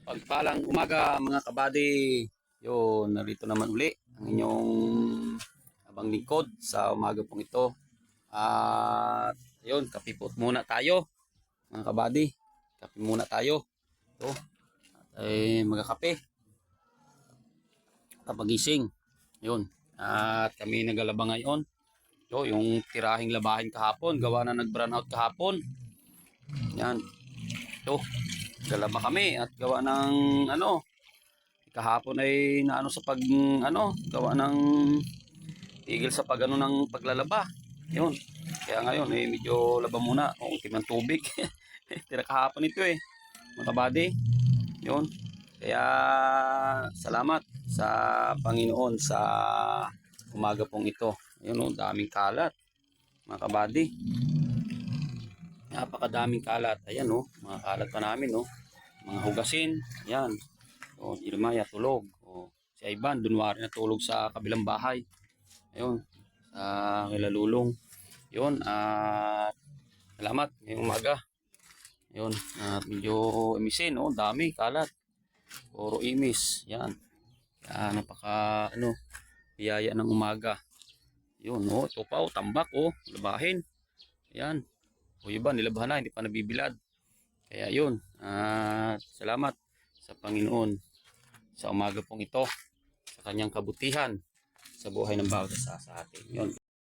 Pagpalang umaga mga kabady. Yun, narito naman uli ang inyong abang lingkod sa umaga pong ito. At yun, kape po muna tayo mga kabady. Kape muna tayo. Ito, ay magkakape. Kapagising. Yun. At kami naglalaba ngayon. Ito, yung tirahing labahin kahapon. Gawa na nag-brown out kahapon. Yan. Ito, galaba kami at gawa ng kahapon ay naano sa gawa ng tigil sa ng paglalaba. Yun. Kaya ngayon medyo laba muna, konti ng tubig. Tira kahapon ito mga kabady. Yun. Kaya salamat sa Panginoon sa umaga pong ito. Ayun daming kalat mga kabady. Napakadaming kalat. Ayan mga kalat pa namin mga hugasin. Yan. Irmaya tulog. Si Ivan dunwari na tulog sa kabilang bahay. Ayun. Sa kilalulong. Yun. Salamat ngayong umaga. Yun. Medyo imisin. Dami kalat. Puro imis. Yan. Kaya napaka biyaya ng umaga. Yun. Ito pa tambak. Labahin. Yan. O iba nilabahan na, hindi pa nabibilad. Kaya yun, salamat sa Panginoon sa umaga pong ito, sa kanyang kabutihan sa buhay ng bawat isa sa atin. Yun.